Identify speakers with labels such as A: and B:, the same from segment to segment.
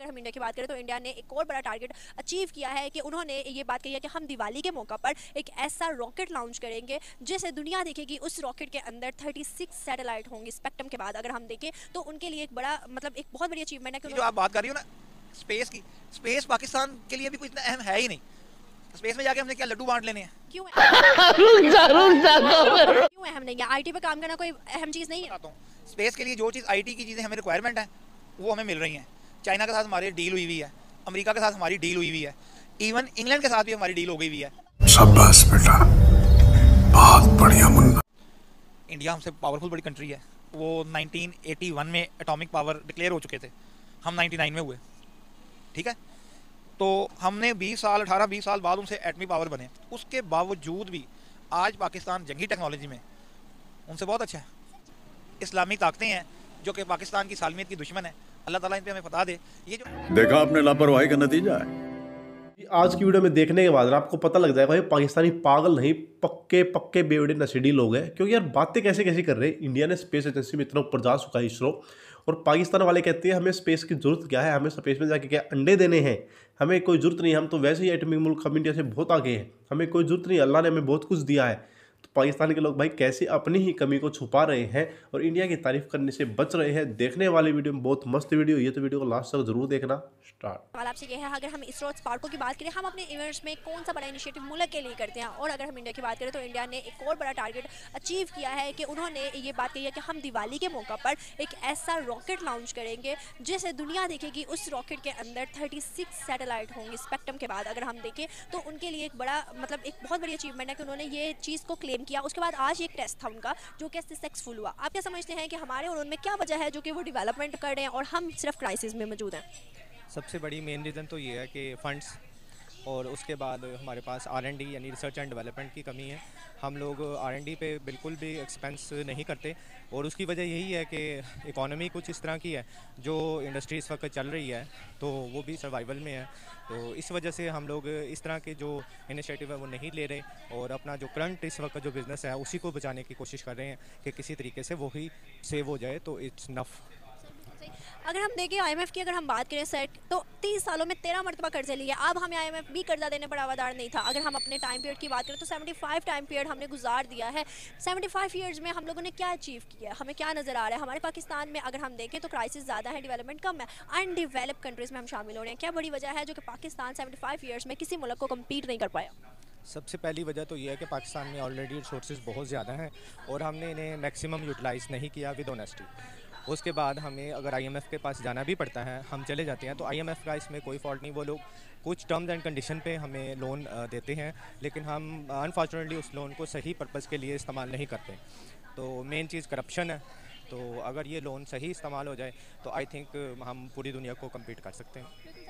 A: अगर हम इंडिया की बात करें तो इंडिया ने एक और बड़ा टारगेट अचीव किया है कि उन्होंने ये बात कही है कि हम दिवाली के मौका पर एक ऐसा रॉकेट लॉन्च करेंगे जिसे दुनिया देखेगी। उस रॉकेट के अंदर 36 सैटेलाइट होंगे स्पेक्ट्रम के बाद। अगर हम देखें तो उनके लिए एक बड़ा मतलब एक बहुत बड़ी अचीवमेंट है कि
B: जो आप बात कर रही हो ना स्पेस की, स्पेस पाकिस्तान के लिए भी कोई इतना अहम है ही नहीं। स्पेस में जाके हमने क्या लड्डू बांट लेने हैं?
A: क्यों क्यों अहम नहीं है? आईटी पे काम करना कोई अहम चीज़ नहीं है।
B: स्पेस के लिए जो चीज़ आईटी की चीज़ें हमें रिक्वायरमेंट है वो हमें मिल रही हैं। चाइना के साथ हमारी डील हुई हुई है, अमेरिका के साथ हमारी डील हुई हुई है, इवन इंग्लैंड के साथ भी हमारी डील हो गई हुई है।
C: शाबाश बेटा, बहुत बढ़िया मुन्ना।
B: इंडिया हमसे पावरफुल बड़ी कंट्री है। वो 1981 में एटॉमिक पावर डिक्लेयर हो चुके थे, हम 99 में हुए। ठीक है, तो हमने 20 साल 18-20 साल बाद उनसे एटमी पावर बने। उसके बावजूद भी आज पाकिस्तान जंगी टेक्नोलॉजी में उनसे बहुत अच्छा है। इस्लामी ताकतें हैं जो कि पाकिस्तान की सालमियत की दुश्मन है। अल्लाह ताला इन पे हमें फतह दे। ये जो
C: देखा आपने लापरवाही का नतीजा है।
D: आज की वीडियो में देखने के बाद आपको पता लग जाएगा भाई पाकिस्तानी पागल नहीं, पक्के पक्के बेवड़े नशेड़ी लोग हैं। क्योंकि यार बातें कैसे कैसे कर रहे हैं। इंडिया ने स्पेस एजेंसी में इतना ऊपर जा चुका है इसरो, और पाकिस्तान वाले कहते हैं हमें स्पेस की जरूरत क्या है, हमें स्पेस में जाके क्या अंडे देने हैं, हमें कोई जरूरत नहीं, हम तो वैसे ही एटॉमिक मुल्क, हम इंडिया से बहुत आगे हैं, हमें कोई जरूरत नहीं, अल्लाह ने हमें बहुत कुछ दिया है। तो पाकिस्तान के लोग भाई कैसे अपनी ही कमी को छुपा रहे हैं और इंडिया की तारीफ करने से बच रहे हैं। देखने वाली वीडियो में बहुत मस्त वीडियो, ये तो वीडियो को लास्ट तक जरूर देखना।
A: सवाल आपसे ये है, अगर हम इसरो स्पार्को की बात करें, हम अपने इवेंट्स में कौन सा बड़ा इनिशिएटिव मुल्क के लिए करते हैं? और अगर हम इंडिया की बात करें तो इंडिया ने एक और बड़ा टारगेट अचीव किया है कि उन्होंने ये बात कही है कि हम दिवाली के मौका पर एक ऐसा रॉकेट लॉन्च करेंगे जिसे दुनिया देखेगी। उस रॉकेट के अंदर 36 सैटेलाइट होंगे स्पेक्ट्रम के बाद। अगर हम देखें तो उनके लिए एक बड़ा मतलब एक बहुत बड़ी अचीवमेंट है कि उन्होंने ये चीज़ को क्लेम किया। उसके बाद आज एक टेस्ट था उनका जो कि सक्सेसफुल हुआ। आप क्या समझते हैं कि हमारे और उनमें क्या वजह है जो कि वो डेवलपमेंट कर रहे हैं और हम सिर्फ क्राइसिस में मौजूद हैं?
E: सबसे बड़ी मेन रीज़न तो ये है कि फ़ंड्स, और उसके बाद हमारे पास R&D यानी रिसर्च एंड डेवलपमेंट की कमी है। हम लोग R&D पे बिल्कुल भी एक्सपेंस नहीं करते, और उसकी वजह यही है कि इकोनॉमी कुछ इस तरह की है, जो इंडस्ट्री इस वक्त चल रही है तो वो भी सर्वाइवल में है। तो इस वजह से हम लोग इस तरह के जो इनिशिएटिव है वो नहीं ले रहे, और अपना जो करंट इस वक्त जो बिज़नेस है उसी को बचाने की कोशिश कर रहे हैं कि किसी तरीके से वो ही सेव हो जाए, तो इट्स नफ।
A: अगर हम देखें IMF की अगर हम बात करें सेट, तो 30 सालों में 13 मरतबा कर्जे लिए। अब हमें IMF भी कर्जा देने पर आवादार नहीं था। अगर हम अपने टाइम पीरियड की बात करें तो 75 टाइम पीरियड हमने गुजार दिया है। 75 ईयर्स में हम लोगों ने क्या अचीव किया है, हमें क्या नज़र आ रहा है? हमारे पाकिस्तान में अगर हम देखें तो क्राइसिस ज़्यादा है, डेवलपमेंट कम है, अनडेवलप कंट्रीज़ में हम शामिल हो रहे हैं। क्या बड़ी वजह है जो कि पाकिस्तान 75 ईयर्स में किसी मुल्क को कम्पीट नहीं कर पाया?
E: सबसे पहली वजह तो ये है कि पाकिस्तान में ऑलरेडी रिसोर्सेज बहुत ज़्यादा हैं और हमने इन्हें मैक्सिमम यूटिलाइज़ नहीं किया विद ऑनेस्टी। उसके बाद हमें अगर IMF के पास जाना भी पड़ता है, हम चले जाते हैं, तो IMF का इसमें कोई फॉल्ट नहीं। वो लोग कुछ टर्म्स एंड कंडीशन पे हमें लोन देते हैं, लेकिन हम अनफॉर्चुनेटली उस लोन को सही पर्पज़ के लिए इस्तेमाल नहीं करते। तो मेन चीज़ करप्शन है। तो अगर ये लोन सही इस्तेमाल हो जाए तो आई थिंक हम पूरी दुनिया को कम्पीट कर सकते हैं।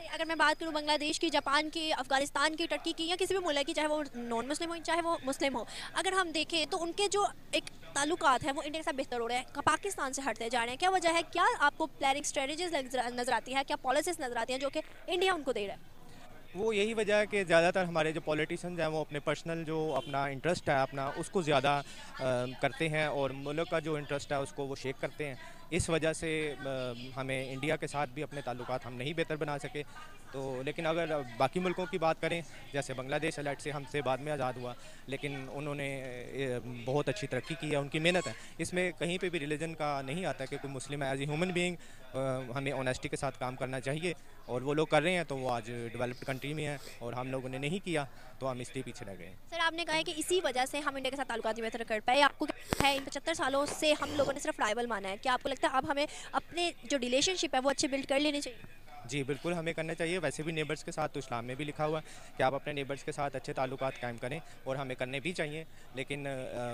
A: अगर मैं बात करूं बांग्लादेश की, जापान की, अफगानिस्तान की, टर्की की, या किसी भी मुल्क की, चाहे वो नॉन मुस्लिम हो चाहे वो मुस्लिम हो, अगर हम देखें तो उनके जो एक ताल्लुकात हैं वो इंडिया के साथ बेहतर हो रहे हैं, पाकिस्तान से हटते जा रहे हैं। क्या वजह है? क्या आपको प्लानिंग स्ट्रेटजीज नज़र आती है, क्या पॉलिसीज नज़र आती हैं जो कि इंडिया उनको दे रहा है?
E: वो यही वजह है कि ज़्यादातर हमारे जो पॉलिटिशियंस हैं वो अपने पर्सनल जो अपना इंटरेस्ट है अपना उसको ज़्यादा करते हैं, और मुल्क का जो इंटरेस्ट है उसको वो शेक करते हैं। इस वजह से हमें इंडिया के साथ भी अपने ताल्लुकात हम नहीं बेहतर बना सके। तो लेकिन अगर बाकी मुल्कों की बात करें, जैसे बांग्लादेश अलर्ट से हमसे बाद में आज़ाद हुआ, लेकिन उन्होंने बहुत अच्छी तरक्की की है, उनकी मेहनत है। इसमें कहीं पे भी रिलीजन का नहीं आता कि कोई मुस्लिम है। एज ए ह्यूमन बीइंग हमें ऑनेस्टी के साथ काम करना चाहिए, और वो लोग कर रहे हैं तो वो आज डेवलप्ड कंट्री में है, और हम लोगों ने नहीं किया तो हम इसलिए पीछे रह गए।
A: सर, आपने कहा है कि इसी वजह से हम इंडिया के साथ ताल्लुकात बेहतर कर पाए। आपको क्या है, इन 75 सालों से हम लोगों ने सिर्फ राइवल माना है? क्या आपको लगता है अब हमें अपने जो रिलेशनशिप है वो अच्छे बिल्ड कर लेने चाहिए?
E: जी बिल्कुल, हमें करना चाहिए। वैसे भी नेबर्स के साथ तो इस्लाम में भी लिखा हुआ है कि आप अपने नेबर्स के साथ अच्छे ताल्लुकात कायम करें, और हमें करने भी चाहिए। लेकिन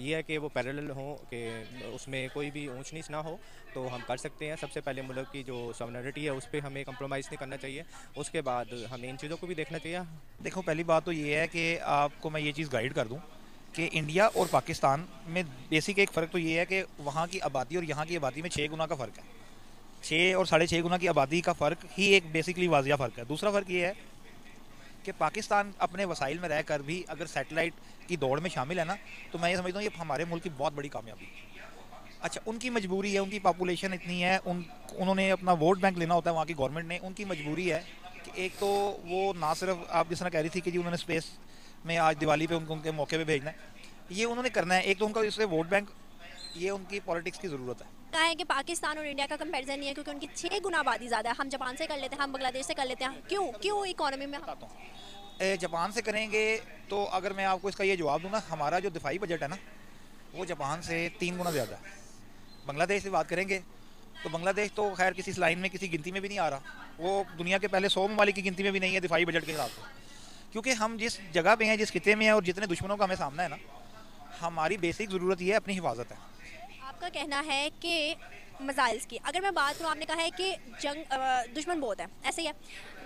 E: ये है कि वो पैरेलल हों, कि उसमें कोई भी ऊंच नीच ना हो, तो हम कर सकते हैं। सबसे पहले मुल्क की जो सॉवरेनिटी है उस पर हमें कंप्रोमाइज़ नहीं करना चाहिए, उसके बाद हमें इन चीज़ों को भी देखना चाहिए।
B: देखो, पहली बात तो ये है कि आपको मैं ये चीज़ गाइड कर दूँ कि इंडिया और पाकिस्तान में बेसिक एक फ़र्क तो ये है कि वहाँ की आबादी और यहाँ की आबादी में 6 गुना का फ़र्क है। 6 और 6.5 गुना की आबादी का फ़र्क ही एक बेसिकली वाजिया फ़र्क है। दूसरा फ़र्क ये है कि पाकिस्तान अपने वसाइल में रहकर भी अगर सैटेलाइट की दौड़ में शामिल है ना, तो मैं ये समझता हूँ ये हमारे मुल्क की बहुत बड़ी कामयाबी है। अच्छा, उनकी मजबूरी है, उनकी पॉपुलेशन इतनी है, उन्होंने अपना वोट बैंक लेना होता है वहाँ की गवर्नमेंट ने। उनकी मजबूरी है कि एक तो वो ना सिर्फ आप जिस तरह कह रही थी कि जी उन्होंने स्पेस में आज दिवाली पे उनको उनके मौके पे भेजना है, ये उन्होंने करना है। एक तो उनका इससे वोट बैंक, ये उनकी पॉलिटिक्स की ज़रूरत है।
A: कहा है कि पाकिस्तान और इंडिया का कंपैरिजन नहीं है क्योंकि उनकी 6 गुना आबादी ज़्यादा है। हम जापान से कर लेते हैं, हम बांग्लादेश से कर लेते हैं, क्यों इकोनॉमी में
B: बताता हूँ, जापान से करेंगे तो अगर मैं आपको इसका ये जवाब दूँ ना, हमारा जो दिफाई बजट है ना वो जापान से 3 गुना ज़्यादा है। बांग्लादेश से बात करेंगे तो बांग्लादेश तो खैर किसी लाइन में किसी गिनती में भी नहीं आ रहा, वो दुनिया के पहले 100 ममालिक की गिनती में भी नहीं है दिफाई बजट के हिसाब से। क्योंकि हम जिस जगह पे हैं, जिस खिते में हैं और जितने दुश्मनों का हमें सामना है ना, हमारी बेसिक ज़रूरत ये है अपनी हिफाजत है।
A: आपका कहना है कि मिसाइल्स की अगर मैं बात करूँ, आपने कहा है कि दुश्मन बहुत है, ऐसे ही है।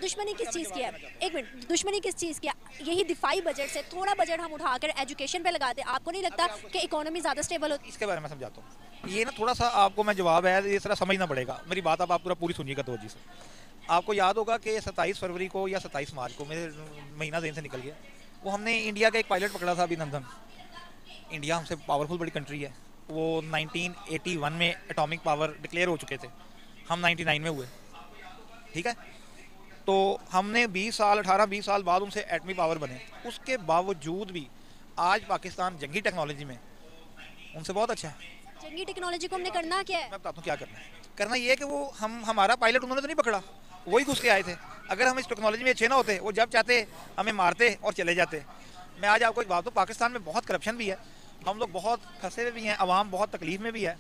A: दुश्मनी किस चीज़ की है? एक मिनट, दुश्मनी किस चीज़ की है? यही दिफाई बजट से थोड़ा बजट हम उठाकर एजुकेशन पे लगाते, आपको नहीं लगता कि इकोनॉमी ज़्यादा स्टेबल होती?
B: इसके बारे में समझाता हूँ, ये ना थोड़ा सा आपको मैं जवाब है इस तरह समझना पड़ेगा मेरी बात। आप पूरी सुनिएगा तवज्जो से। आपको याद होगा कि 27 फरवरी को या 27 मार्च को, मेरे महीना दिन से निकल गया, वो हमने इंडिया का एक पायलट पकड़ा था, अभिनंदन। इंडिया हमसे पावरफुल बड़ी कंट्री है, वो 1981 में एटॉमिक पावर डिक्लेयर हो चुके थे, हम 99 में हुए, ठीक है। तो हमने 18-20 साल बाद उनसे एटमी पावर बने। उसके बावजूद भी आज पाकिस्तान जंगी टेक्नोलॉजी में उनसे बहुत अच्छा है।
A: जंगी टेक्नोलॉजी को हमने करना क्या है?
B: मैं बताता हूँ क्या करना है। करना ये है कि वो हमारा पायलट उन्होंने तो नहीं पकड़ा, वही घुस के आए थे। अगर हम इस टेक्नोलॉजी में अच्छे ना होते, वो जब चाहते हमें मारते और चले जाते। मैं आज आपको एक बात दूँ, पाकिस्तान में बहुत करप्शन भी है, हम लोग बहुत फंसे हुए भी हैं, अवाम बहुत तकलीफ में भी है।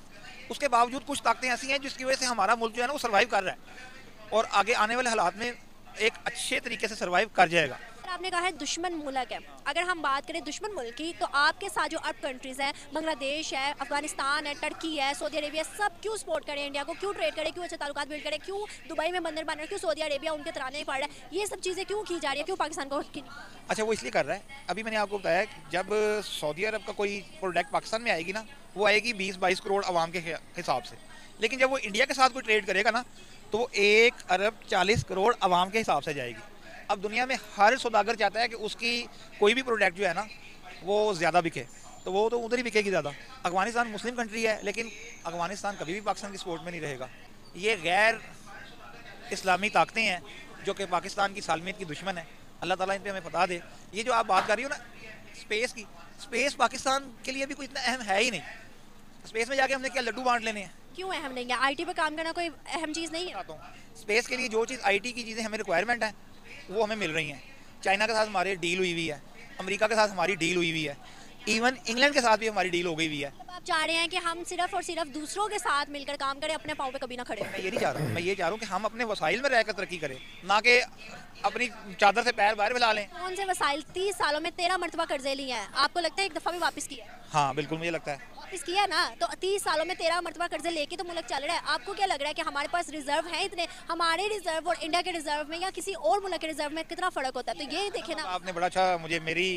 B: उसके बावजूद कुछ ताकतें ऐसी हैं जिसकी वजह से हमारा मुल्क जो है ना वो सर्वाइव कर रहा है और आगे आने वाले हालात में एक अच्छे तरीके से सर्वाइव कर जाएगा।
A: आपने कहा है दुश्मन मुल्क है, अगर हम बात करें दुश्मन मुल्क की, तो आपके साथ जो अरब कंट्रीज हैं, बांग्लादेश है, अफगानिस्तान है, टर्की है, सऊदी अरेबिया, सब क्यों सपोर्ट करें इंडिया को, क्यों ट्रेड करें, क्यों अच्छे ताल्लुकात बिल्ड करें, क्यों दुबई में बंदर बन रहे हैं, क्यों सऊदी अरेबिया उनके तराने पड़ रहा है, ये सब चीज़ें क्यों की जा रही है, क्यों पाकिस्तान को?
B: अच्छा, वो इसलिए कर रहा है, अभी मैंने आपको बताया जब सऊदी अरब का कोई प्रोडक्ट पाकिस्तान में आएगी ना, वो आएगी 20-22 करोड़ आवाम के हिसाब से। लेकिन जब वो इंडिया के साथ कोई ट्रेड करेगा ना, तो वो 1 अरब 40 करोड़ आवाम के हिसाब से जाएगी। अब दुनिया में हर सौदागर चाहता है कि उसकी कोई भी प्रोडक्ट जो है ना वो ज़्यादा बिके, तो वो तो उधर ही बिकेगी ज़्यादा। अफगानिस्तान मुस्लिम कंट्री है, लेकिन अफगानिस्तान कभी भी पाकिस्तान की सपोर्ट में नहीं रहेगा। ये गैर इस्लामी ताकतें हैं जो कि पाकिस्तान की सालमियत की दुश्मन है। अल्लाह ताला इन पे हमें फतह दे। ये जो आप बात कर रही हो ना स्पेस की, स्पेस पाकिस्तान के लिए भी कोई इतना अहम है ही नहीं। स्पेस में जाके हमने क्या लड्डू बांट लेने हैं?
A: क्यों अहम नहीं है? आईटी पे काम करना कोई अहम चीज़ नहीं है?
B: स्पेस के लिए जो चीज़ आईटी की चीज़ें हमें रिक्वायरमेंट है वो हमें मिल रही हैं। चाइना के साथ हमारे डील हुई हुई है, अमेरिका के साथ हमारी डील हुई हुई है, इवन इंग्लैंड के साथ भी हमारी डील हो गई हुई है।
A: आप चाह रहे हैं कि हम सिर्फ और सिर्फ दूसरों के साथ मिलकर काम करें, अपने पाँव पे कभी ना खड़े हों?
B: मैं ये नहीं चाह रहा हूँ, मैं ये चाह रहा हूँ कि हम अपने वसाइल में रहकर तरक्की करें, ना कि अपनी चादर से पैर बाहर मिला लें।
A: कौन से वसाइल? 30 सालों में 13 मरतबा कर्जे लिए हैं, आपको लगता है एक दफ़ा भी वापस किया है?
B: हाँ बिल्कुल, मुझे लगता है
A: वापस किया ना। तो 30 सालों में 13 मरतबा कर्जे लेके तो मुल्क चल रहा है। आपको क्या लग रहा है कि हमारे पास रिजर्व हैं इतने? हमारे रिजर्व और इंडिया के रिजर्व में या किसी और मुल्क के रिजर्व में कितना फ़र्क होता है? तो ये देखे ना।
B: आपने बड़ा अच्छा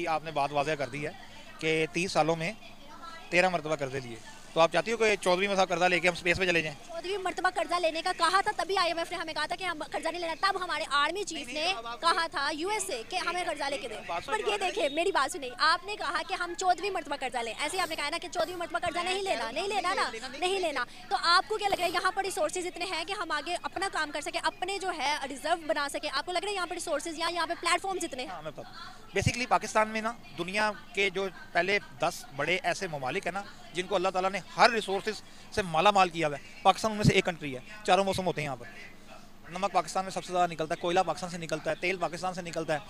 B: आपने बात वाज़ह कर दी है कि 30 सालों में 13 मरतबा कर्जे लिए। तो आप चाहती हो कि 14वीं मरतबा कर्जा लेके हम स्पेस पे चले जाएं?
A: 14वीं मरतबा कर्जा लेने का कहा था, तभी IMF ने हमें कहा था कि हम कर्जा नहीं लेना। तब हमारे आर्मी चीफ ने कहा था USA कि हमें कर्जा लेके दें। पर ये देखिए, मेरी बात सुनिए, आपने कहा कि हम 14वीं मरतबा कर्जा लें। ऐसे आपने कहा ना कि 14वीं मरतबा कर्जा नहीं लेना ना, नहीं लेना। तो आपको क्या लग रहा है यहाँ पर रिसोर्सेज इतने हैं कि हम आगे अपना काम कर सके, अपने जो है रिजर्व बना सके? आपको लग रहा है यहाँ पर रिसोर्सेज या यहाँ पे प्लेटफॉर्म इतने हैं?
B: बेसिकली पाकिस्तान में ना दुनिया के जो पहले 10 बड़े ऐसे ममालिक है ना जिनको अल्लाह ताला ने हर रिसोर्सेज से माला माल किया हुआ है, पाकिस्तान उनमें से एक कंट्री है। चारों मौसम होते हैं यहाँ पर। नमक पाकिस्तान में सबसे ज़्यादा निकलता है, कोयला पाकिस्तान से निकलता है, तेल पाकिस्तान से निकलता है,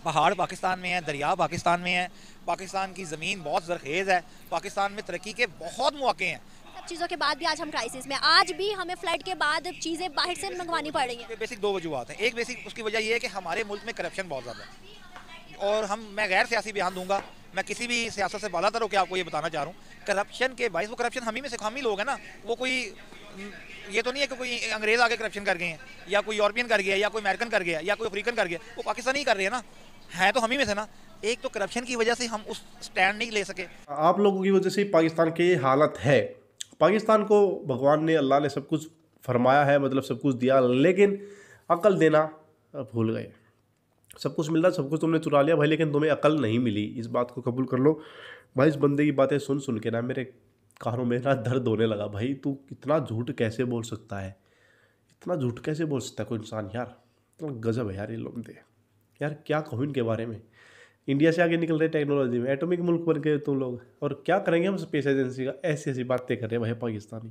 B: पहाड़ पाकिस्तान में है, दरिया पाकिस्तान में है, पाकिस्तान की ज़मीन बहुत ज़रखेज़ है, पाकिस्तान में तरक्की के बहुत मौके हैं।
A: सब चीज़ों के बाद भी आज हम क्राइसिस में, आज भी हमें फ्लड के बाद चीज़ें बाहर से मंगवानी पड़ रही हैं।
B: बेसिक 2 वजूहत हैं। एक बेसिक उसकी वजह यह है कि हमारे मुल्क में करप्शन बहुत ज़्यादा है, और मैं गैर सियासी बयान दूंगा, मैं किसी भी सियासत से बालातर होकर आपको ये बताना चाह रहा हूँ, करप्शन के बाइस वो करप्शन हम ही में से हम ही लोग हैं ना। वो कोई ये तो नहीं है कि कोई अंग्रेज़ आगे करप्शन कर गए हैं, या कोई यूरोपियन कर गया, या कोई अमेरिकन कर गया, या कोई अफ्रीकन कर गया, वो पाकिस्तानी ही कर रहे हैं ना, है तो हम ही में से ना। एक तो करप्शन की वजह से हम उस स्टैंड नहीं ले सके।
D: आप लोगों की वजह से पाकिस्तान की हालत है। पाकिस्तान को भगवान ने, अल्लाह ने सब कुछ फरमाया है, मतलब सब कुछ दिया, लेकिन अकल देना भूल गए। सब कुछ मिल रहा, सब कुछ तुमने चुरा लिया भाई, लेकिन तुम्हें अकल नहीं मिली। इस बात को कबूल कर लो भाई। इस बंदे की बातें सुन सुन के ना मेरे कानों में ना दर्द होने लगा। भाई तू इतना झूठ कैसे बोल सकता है, इतना झूठ कैसे बोल सकता है कोई इंसान यार। इतना गजब है यार ये लोग दे यार। क्या कहूँ इनके बारे में। इंडिया से आगे निकल रहे टेक्नोलॉजी में, एटॉमिक मुल्क बन गए तुम लोग। और क्या करेंगे हम स्पेस एजेंसी का, ऐसी ऐसी बातें कर रहे हैं भाई पाकिस्तानी।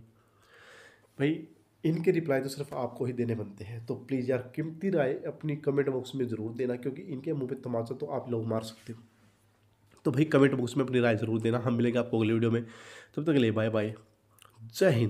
D: भाई इनके रिप्लाई तो सिर्फ आपको ही देने बनते हैं। तो प्लीज़ यार कीमती राय अपनी कमेंट बॉक्स में ज़रूर देना, क्योंकि इनके मुंह पे तमाचा तो आप लोग मार सकते हो। तो भाई कमेंट बॉक्स में अपनी राय ज़रूर देना। हम मिलेंगे आपको अगले वीडियो में, तब तक के लिए बाय बाय, जय हिंद।